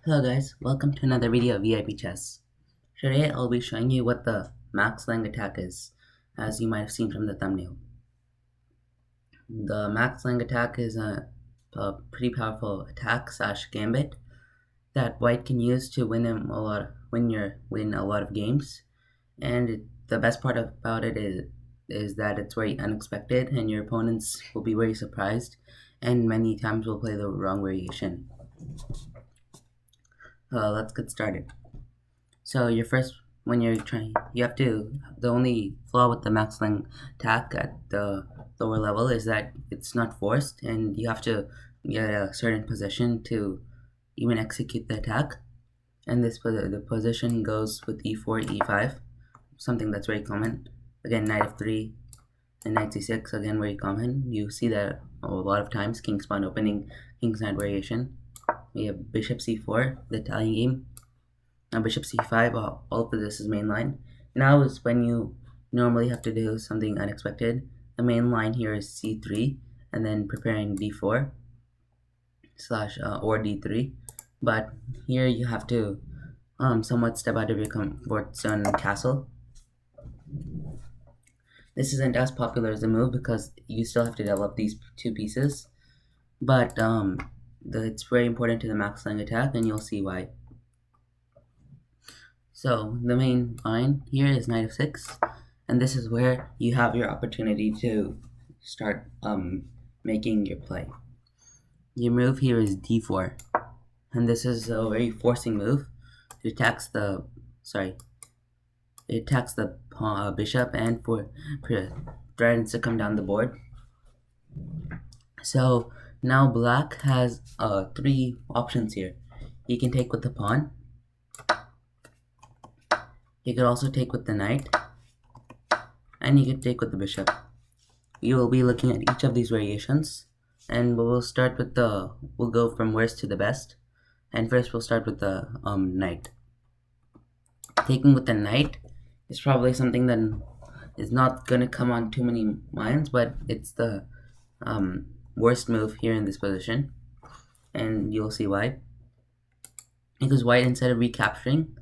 Hello guys, welcome to another video of VIP Chess. Today I'll be showing you what the Max Lange Attack is, as you might have seen from the thumbnail. The Max Lange Attack is a pretty powerful attack / gambit that White can use to win a lot of games. And the best part about it is that it's very unexpected, and your opponents will be very surprised, and many times will play the wrong variation. Let's get started. So when you're trying, the only flaw with the Max Lange Attack at the lower level is that it's not forced, and you have to get a certain position to even execute the attack. And the position goes with e4, e5, something that's very common. Again, knight f3 and knight c6, again very common. You see that a lot of times, king's pawn opening, king's knight variation. We have bishop c4, the Italian game. Now bishop c5, all of this is main line. Now is when you normally have to do something unexpected. The main line here is c3, and then preparing d4 or d3. But here you have to somewhat step out of your comfort zone and castle. This isn't as popular as a move because you still have to develop these two pieces. But it's very important to the Max Lange Attack, and you'll see why. So the main line here is knight f6, and this is where you have your opportunity to start making your play. Your move here is d4, and this is a very forcing move. It attacks the bishop and threatens to come down the board. So now black has three options here. He can take with the pawn. He could also take with the knight, and he could take with the bishop. We will be looking at each of these variations, and we'll go from worst to the best. And first we'll start with the knight. Taking with the knight is probably something that is not going to come on too many minds, but it's the worst move here in this position, and you'll see why. Because white, instead of recapturing,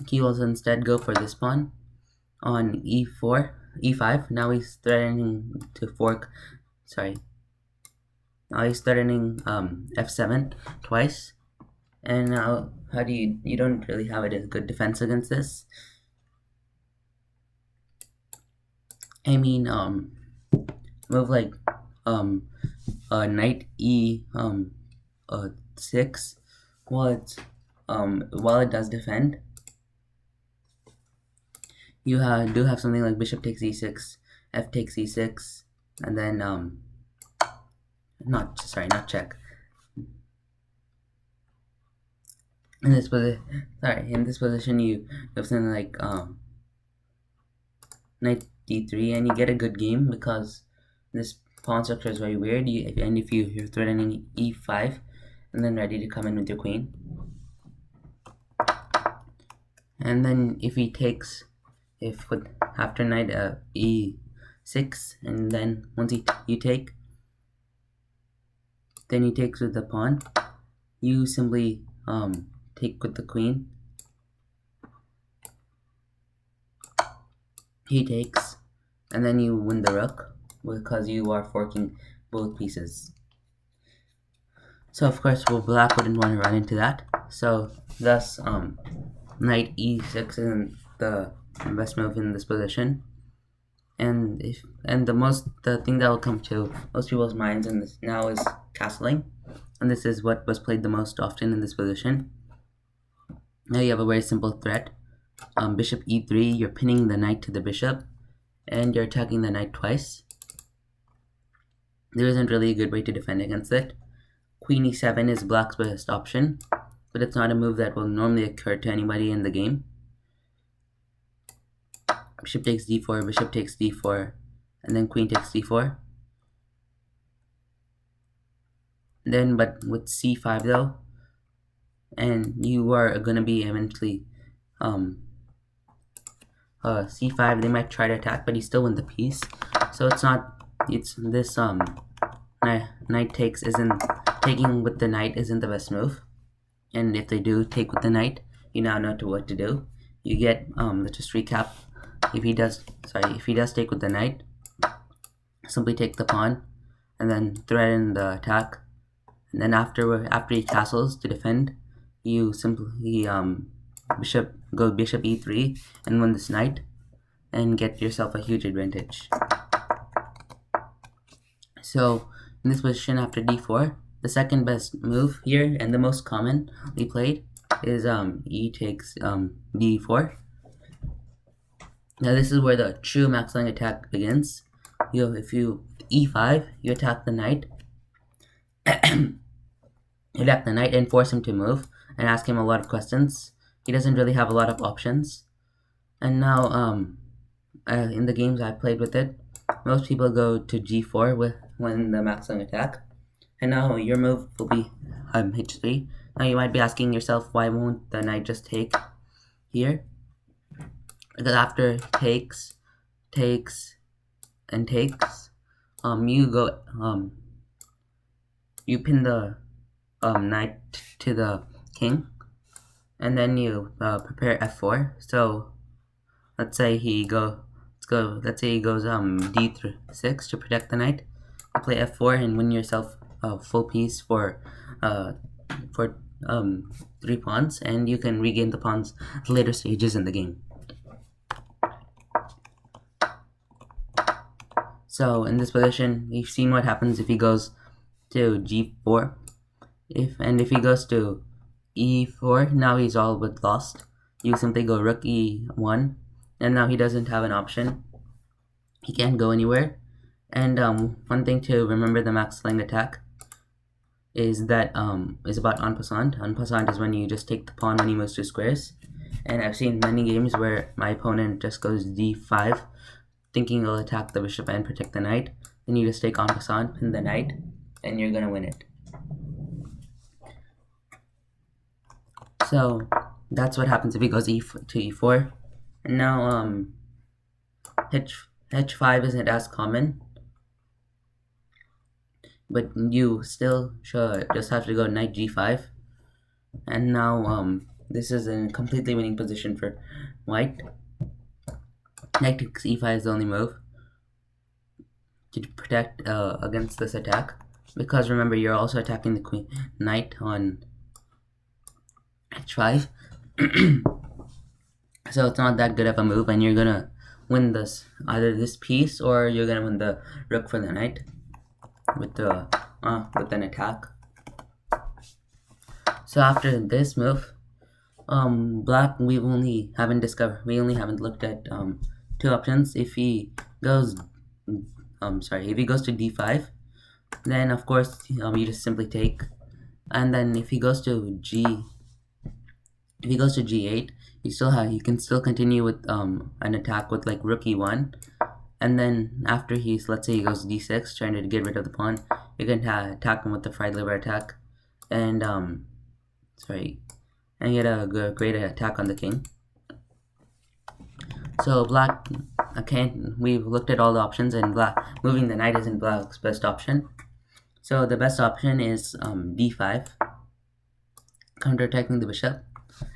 he will instead go for this pawn on e5. Now he's threatening to fork. Now he's threatening f7 twice, and now you don't really have a good defense against this. I mean, move like knight e6, while it does defend. You do have something like bishop takes e6, f takes e6, and then not check. In this position, you have something like knight d3, and you get a good game because this pawn structure is very weird. If you're threatening e5, and then ready to come in with your queen, and then if he takes. After knight e6, and then once you take, then he takes with the pawn. You simply take with the queen. He takes, and then you win the rook because you are forking both pieces. So of course, black wouldn't want to run into that. So thus, knight e6 isn't the best move in this position, and the thing that will come to most people's minds in this now is castling, and this is what was played the most often in this position. Now you have a very simple threat. Bishop e3, you're pinning the knight to the bishop, and you're attacking the knight twice. There isn't really a good way to defend against it. Queen e7 is black's best option, but it's not a move that will normally occur to anybody in the game. Bishop takes d4, bishop takes d4, and then queen takes d4. But with c5 though, and you are going to be eventually c5, they might try to attack, but he still win the piece. So knight takes taking with the knight isn't the best move. and if they do take with the knight, you now know what to do. You get let's just recap. If he does take with the knight, simply take the pawn, and then threaten the attack. And then after he castles to defend, you simply bishop e3 and win this knight, and get yourself a huge advantage. So in this position after d4, the second best move here and the most commonly played is e takes d4. Now this is where the true Max Lange attack begins. If you e5, you attack the knight. You attack the knight and force him to move and ask him a lot of questions. He doesn't really have a lot of options. And now in the games I played with it, most people go to g4 when the Max Lange attack. And now your move will be h3. Now you might be asking yourself, why won't the knight just take here? Because after takes, and takes, you pin the knight to the king, and then you prepare f4. So let's say he goes d6 to protect the knight. You play f4 and win yourself a full piece for 3 pawns, and you can regain the pawns at later stages in the game. So in this position, we've seen what happens if he goes to g4. If he goes to e4, now he's all but lost. You simply go rook e1, and now he doesn't have an option. He can't go anywhere. And one thing to remember the Max Lange attack is that is about en passant. En passant is when you just take the pawn when he moves 2 squares. And I've seen many games where my opponent just goes d5, thinking he'll attack the bishop and protect the knight. Then you just take en passant, pin the knight, and you're gonna win it. So that's what happens if he goes to e4. And now h5 isn't as common, but you still should just have to go knight g5. And now this is a completely winning position for white. Knight takes e5 is the only move to protect against this attack, because remember, you're also attacking the knight on h5. So it's not that good of a move, and you're gonna win either this piece, or you're gonna win the rook for the knight with an attack. So after this move, black, we only haven't looked at 2 options. If he goes to d5, then of course you just simply take. And then if he goes to g8, you can still continue with an attack with like rook e1. And then after let's say he goes d6, trying to get rid of the pawn, you can attack him with the fried liver attack, and get a great attack on the king. So black, we've looked at all the options, and moving the knight isn't black's best option. So the best option is d5, counterattacking the bishop.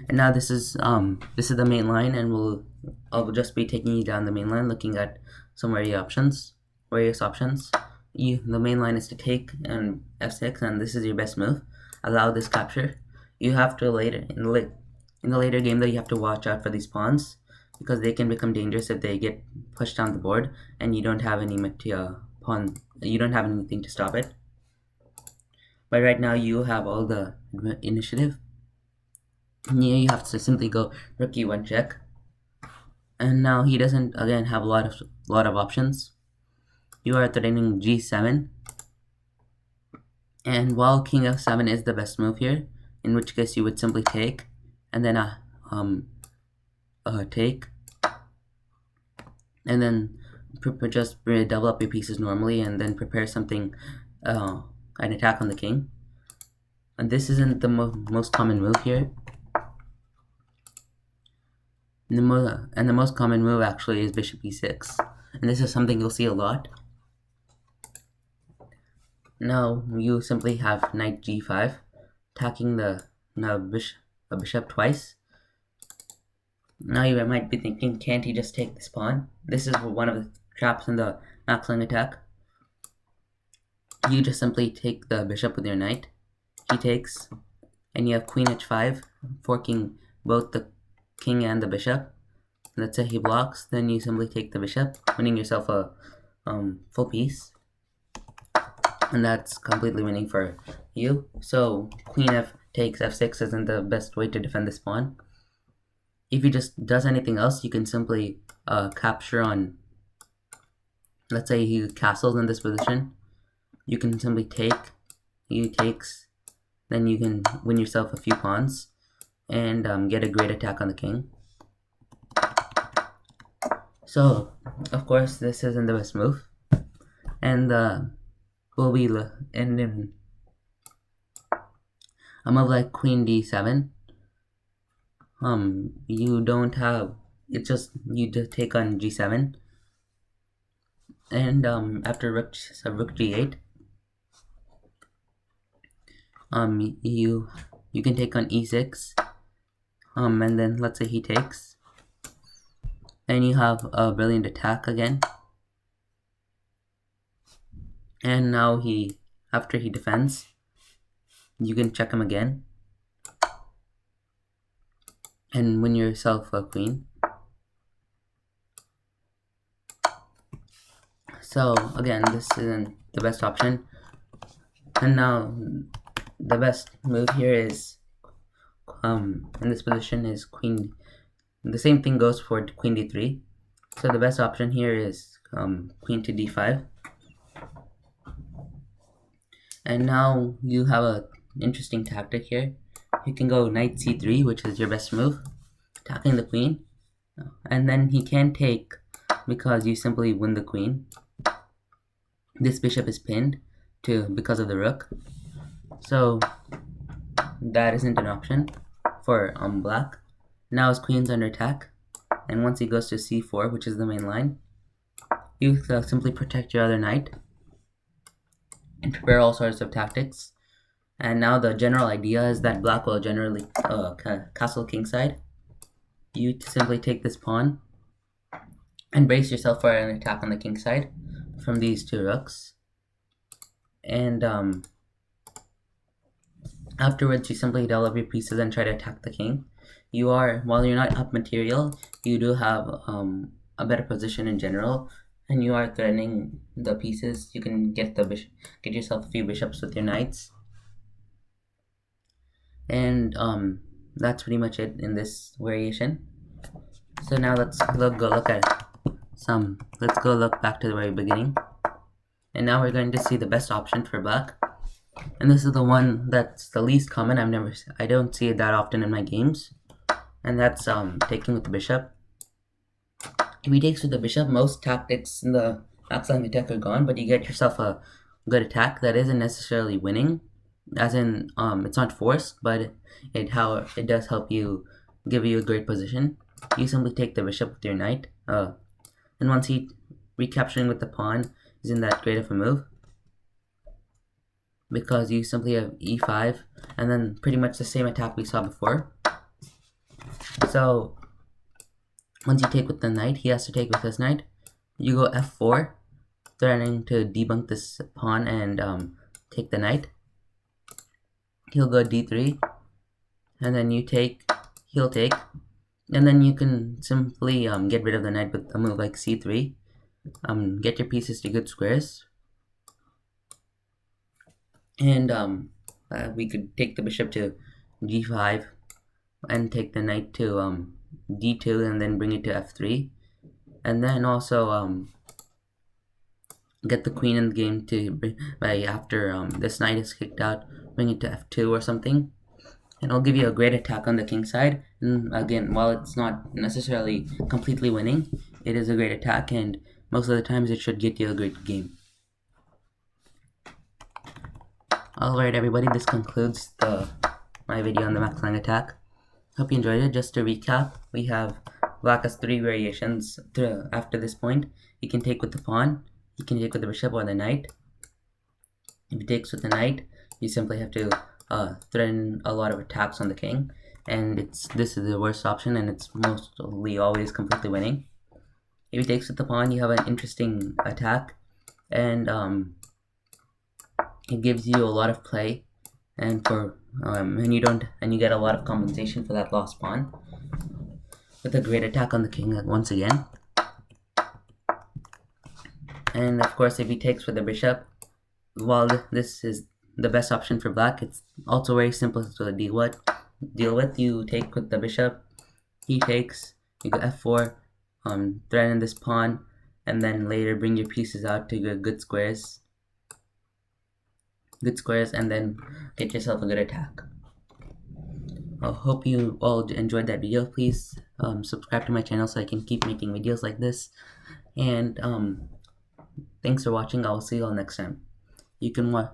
And now this is the main line, and I'll just be taking you down the main line, looking at some various options. The main line is to take and f6, and this is your best move. Allow this capture. You have to in the later game, though, you have to watch out for these pawns, because they can become dangerous if they get pushed down the board, and you don't have any you don't have anything to stop it. But right now you have all the initiative. Here you have to simply go rook e1 check, and now he doesn't again have a lot of options. You are threatening g7, and while king f7 is the best move here, in which case you would simply take, and then take, and then just double up your pieces normally, and then prepare something, an attack on the king. And this isn't the most common move here. And the most common move actually is bishop e6, and this is something you'll see a lot. Now you simply have knight g5, attacking the a bishop twice. Now you might be thinking, can't he just take this pawn? This is one of the traps in the Max Lange attack. You just simply take the bishop with your knight. He takes, and you have queen h5, forking both the king and the bishop. Let's say he blocks, then you simply take the bishop, winning yourself a full piece. And that's completely winning for you. So queen f takes f6 isn't the best way to defend this pawn. If he just does anything else, you can simply capture on, let's say he castles in this position. You can simply take, he takes, then you can win yourself a few pawns and get a great attack on the king. So, of course, this isn't the best move. And will be in a move like queen d7. You don't have, it's just you to take on g7, and after rook g8, you can take on e6, and then let's say he takes, and you have a brilliant attack again. And now after he defends, you can check him again and win yourself a queen. So again, this isn't the best option. And now the best move here is in this position is queen. The same thing goes for queen d3. So the best option here is queen to d5. And now you have a interesting tactic here. You can go knight c3, which is your best move, attacking the queen, and then he can't take because you simply win the queen. This bishop is pinned because of the rook, so that isn't an option for black. Now his queen's under attack, and once he goes to c4, which is the main line, you simply protect your other knight and prepare all sorts of tactics. And now the general idea is that black will generally castle kingside. You simply take this pawn and brace yourself for an attack on the king side from these two rooks. And afterwards, you simply develop your pieces and try to attack the king. While you're not up material, you do have a better position in general, and you are threatening the pieces. You can get yourself a few bishops with your knights. And that's pretty much it in this variation. So now let's go look back to the very beginning. And now we're going to see the best option for black. And this is the one that's the least common. I don't see it that often in my games. And that's taking with the bishop. If he takes with the bishop, most tactics in the Max Lange attack are gone, but you get yourself a good attack that isn't necessarily winning. As in, it's not forced, but it does help you, give you a great position. You simply take the bishop with your knight, and once recapturing with the pawn isn't that great of a move, because you simply have e5, and then pretty much the same attack we saw before. So once you take with the knight, he has to take with his knight. You go f4, threatening to debunk this pawn and take the knight. He'll go d3, and then he'll take, and then you can simply get rid of the knight with a move like c3, get your pieces to good squares, and we could take the bishop to g5, and take the knight to d2, and then bring it to f3, and then also get the queen in the game after this knight is kicked out, bring it to f2 or something, and it'll give you a great attack on the king side. And again, while it's not necessarily completely winning, it is a great attack, and most of the times it should get you a great game. Alright everybody, this concludes my video on the Max Lange attack. Hope you enjoyed it. Just to recap, we have black has 3 variations after this point. He can take with the pawn, he can take with the bishop or the knight. If he takes with the knight, you simply have to threaten a lot of attacks on the king, and this is the worst option, and it's mostly always completely winning. If he takes with the pawn, you have an interesting attack, and it gives you a lot of play, and you get a lot of compensation for that lost pawn with a great attack on the king once again. And of course, if he takes with the bishop, while this is the best option for black, it's also very simple to deal with. You take with the bishop, he takes, you go f4, threaten this pawn, and then later bring your pieces out to get good squares, and then get yourself a good attack. I hope you all enjoyed that video. Please subscribe to my channel so I can keep making videos like this. And thanks for watching. I will see you all next time. You can watch.